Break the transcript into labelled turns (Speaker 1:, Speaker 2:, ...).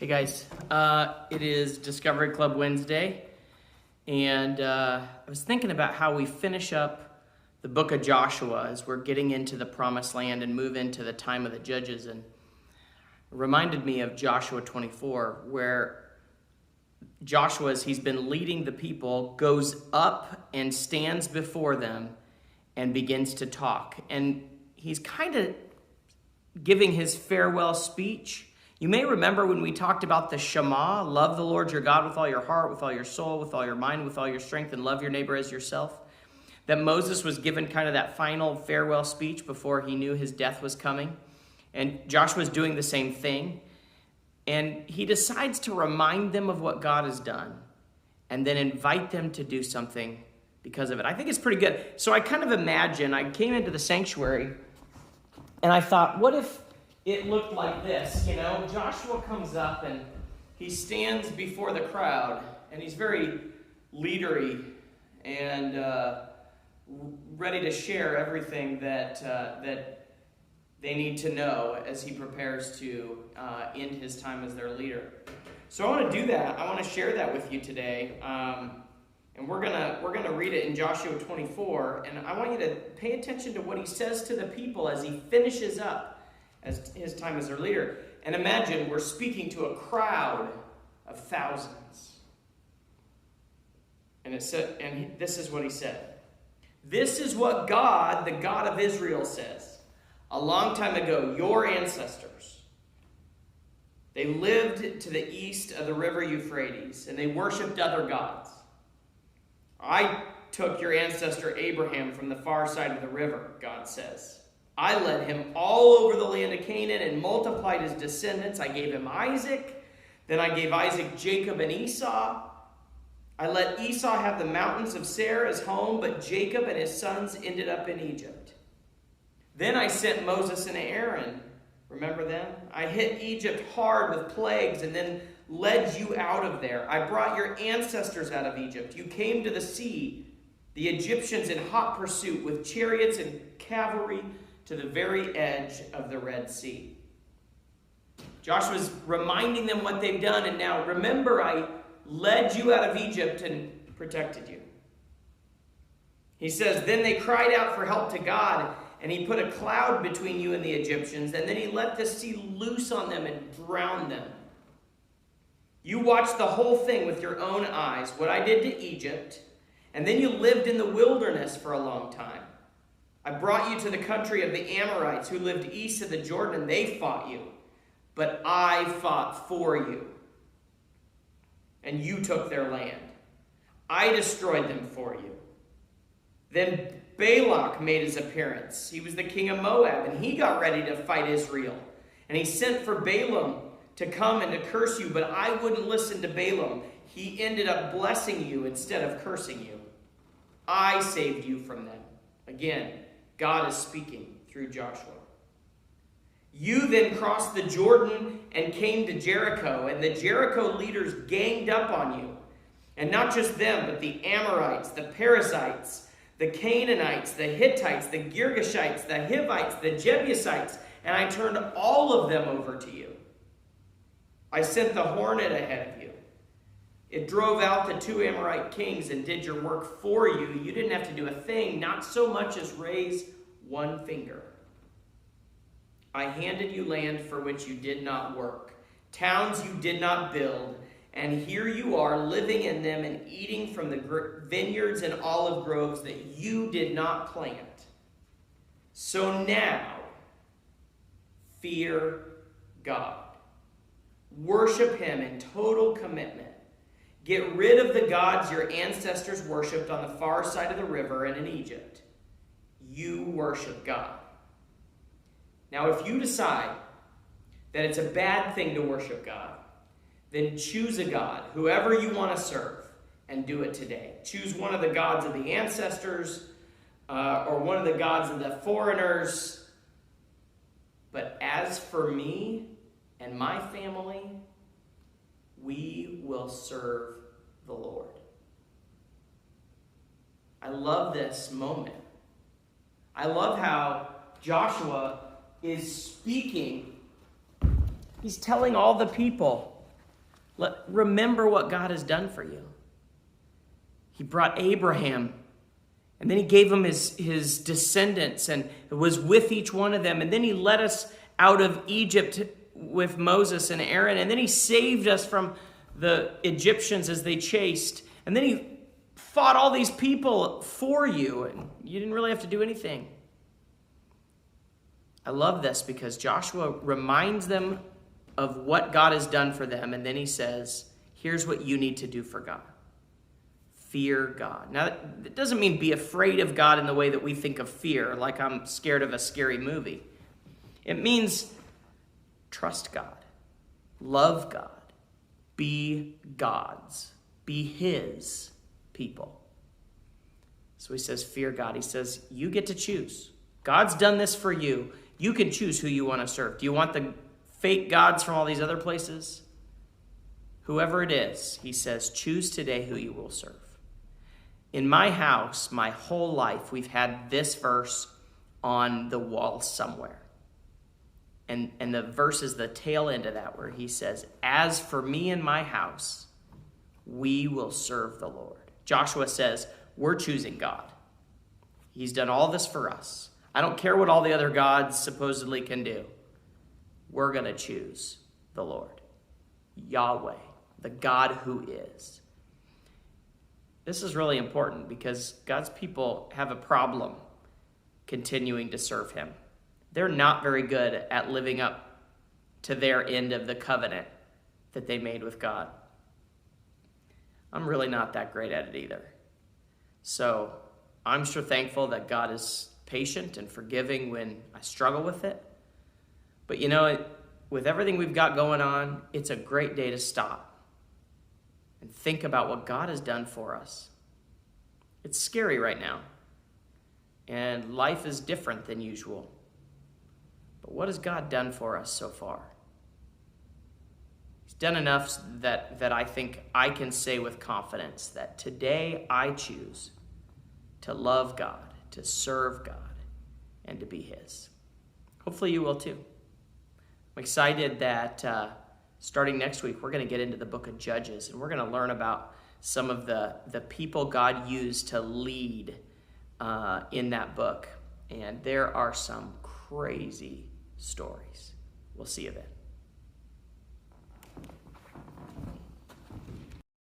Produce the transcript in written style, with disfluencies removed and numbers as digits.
Speaker 1: Hey guys, it is Discovery Club Wednesday, and I was thinking about how we finish up the book of Joshua as we're getting into the promised land and move into the time of the judges, and it reminded me of Joshua 24, where Joshua, as he's been leading the people, goes up and stands before them and begins to talk, and he's kind of giving his farewell speech. You may remember when we talked about the Shema, love the Lord your God with all your heart, with all your soul, with all your mind, with all your strength, and love your neighbor as yourself. That Moses was given kind of that final farewell speech before he knew his death was coming. And Joshua's doing the same thing. And he decides to remind them of what God has done and then invite them to do something because of it. I think it's pretty good. So I kind of imagine, I came into the sanctuary and I thought, what if it looked like this? You know, Joshua comes up and he stands before the crowd and he's very leadery and ready to share everything that they need to know as he prepares to end his time as their leader. So I want to do that. I want to share that with you today. And we're gonna read it in Joshua 24, and I want you to pay attention to what he says to the people as he finishes up as his time as their leader. And imagine we're speaking to a crowd of thousands. And this is what he said. This is what God, the God of Israel, says. A long time ago, your ancestors, they lived to the east of the river Euphrates, and they worshipped other gods. I took your ancestor Abraham from the far side of the river, God says. I led him all over the land of Canaan and multiplied his descendants. I gave him Isaac. Then I gave Isaac Jacob and Esau. I let Esau have the mountains of Seir as home, but Jacob and his sons ended up in Egypt. Then I sent Moses and Aaron. Remember them? I hit Egypt hard with plagues and then led you out of there. I brought your ancestors out of Egypt. You came to the sea, the Egyptians in hot pursuit with chariots and cavalry to the very edge of the Red Sea. Joshua's reminding them what they've done, and now remember, I led you out of Egypt and protected you. He says, then they cried out for help to God, and he put a cloud between you and the Egyptians, and then he let the sea loose on them and drowned them. You watched the whole thing with your own eyes, what I did to Egypt, and then you lived in the wilderness for a long time. I brought you to the country of the Amorites who lived east of the Jordan, and they fought you. But I fought for you, and you took their land. I destroyed them for you. Then Balak made his appearance. He was the king of Moab, and he got ready to fight Israel. And he sent for Balaam to come and to curse you, but I wouldn't listen to Balaam. He ended up blessing you instead of cursing you. I saved you from them. Again, God is speaking through Joshua. You then crossed the Jordan and came to Jericho, and the Jericho leaders ganged up on you. And not just them, but the Amorites, the Perizzites, the Canaanites, the Hittites, the Girgashites, the Hivites, the Jebusites, and I turned all of them over to you. I sent the hornet ahead of you. It drove out the two Amorite kings and did your work for you. You didn't have to do a thing, not so much as raise one finger. I handed you land for which you did not work, towns you did not build, and here you are living in them and eating from the vineyards and olive groves that you did not plant. So now, fear God. Worship him in total commitment. Get rid of the gods your ancestors worshipped on the far side of the river and in Egypt. You worship God. Now, if you decide that it's a bad thing to worship God, then choose a God, whoever you want to serve, and do it today. Choose one of the gods of the ancestors or one of the gods of the foreigners. But as for me and my family, we will serve the Lord. I love this moment. I love how Joshua is speaking. He's telling all the people, Remember what God has done for you. He brought Abraham, and then he gave him his descendants and was with each one of them. And then he led us out of Egypt with Moses and Aaron. And then he saved us from the Egyptians as they chased. And then he fought all these people for you, and you didn't really have to do anything. I love this because Joshua reminds them of what God has done for them. And then he says, here's what you need to do for God. Fear God. Now, that doesn't mean be afraid of God in the way that we think of fear, like I'm scared of a scary movie. It means trust God, love God, be God's, be his people. So he says, fear God. He says, you get to choose. God's done this for you. You can choose who you want to serve. Do you want the fake gods from all these other places? Whoever it is, he says, choose today who you will serve. In my house, my whole life, we've had this verse on the wall somewhere. And the verse is the tail end of that, where he says, as for me and my house, we will serve the Lord. Joshua says, we're choosing God. He's done all this for us. I don't care what all the other gods supposedly can do. We're going to choose the Lord, Yahweh, the God who is. This is really important because God's people have a problem continuing to serve him. They're not very good at living up to their end of the covenant that they made with God. I'm really not that great at it either. So I'm sure thankful that God is patient and forgiving when I struggle with it. But you know, with everything we've got going on, it's a great day to stop and think about what God has done for us. It's scary right now, and life is different than usual. But what has God done for us so far? He's done enough that I think I can say with confidence that today I choose to love God, to serve God, and to be his. Hopefully you will too. I'm excited that starting next week, we're going to get into the book of Judges, and we're going to learn about some of the people God used to lead in that book. And there are some crazy stories. We'll see you then.